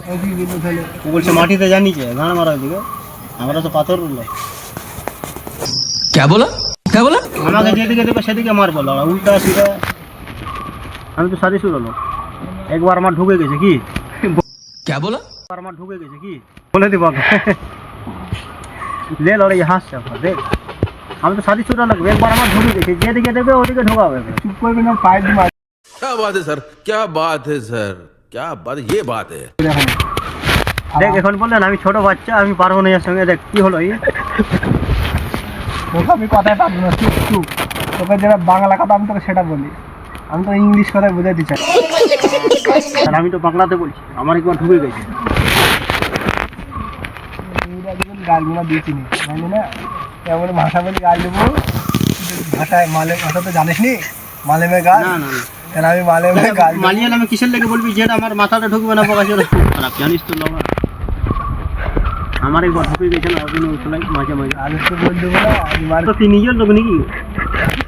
ও বলছে মাটিতে জানিছে গান মারা দিকে আমরা তো পাথর উঠলো क्या बोला क्या बोला আমাকে যেদিকে দেবে সেদিকে মারবো লড়া উল্টা সিধা আমি তো সারি শুরু হলো একবার আমার ঢুকে গেছে কি क्या बोला একবার আমার ঢুকে গেছে কি বলে দিব লে লড়ে হাসছে দেখ আমি তো সারি শুরু লাগবে একবার আমার ঢুকে গেছে যেদিকে দেবে ওদিকে ঢোকাবে চুপ করবে না পাইপ মার क्या बात है सर क्या बात है सर क्या बात ये बात है দেখ এখন বললেন আমি ছোট বাচ্চা আমি পারবো না এর সঙ্গে দেখ কি হলো এই তোকে আমি কথাই পারবো না চুপ চুপ তোকে যেটা বাংলা কথা আমি তোকে সেটা বলি আমি তো ইংলিশ কথাই বোঝাতে চাই আর আমি তো বাংলাতে বলছি আমার একবার ঢুকে গেছে গালগুলো দিয়েছি নি জানি না কেমন ভাষা বলি গাল দেবো ভাষায় মালে ভাষা তো জানিস নি মালেমে গাল না না না কেন আমি মালেমে গাল মালিয়াল আমি কিসের লেগে বলবি যেটা আমার মাথাটা ঢুকবে না বাবা সেটা খুব খারাপ জানিস তো লগা আমার একবার ঢুকে গেছে না ওদিন উঠলাই মাঝে মাঝে আমি তো বল দেবো না আমি মার তো তুই নিজের লোক নাকি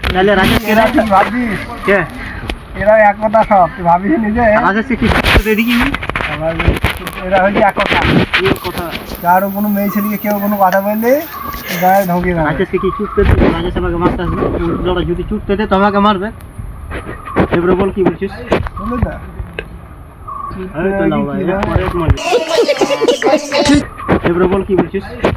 তাহলে রাজেশ কে এরা তুই ভাবিস কে এরা এক কথা সব তুই ভাবিস নিজে রাজেশকে কি দেখি আমার এরা হচ্ছে এক কথা এই কথা কারো কোনো মেয়ে ছেলেকে কেউ কোনো কথা বললে গায়ে ঢোকে না রাজেশকে কি চুটতে দে রাজেশ আমাকে মারতে আসবে লড়া যদি চুটতে দে তো আমাকে মারবে এবারে বল কি বলছিস বুঝলি তো এই তো লাউ ভাই এবারে বল কি বলছিস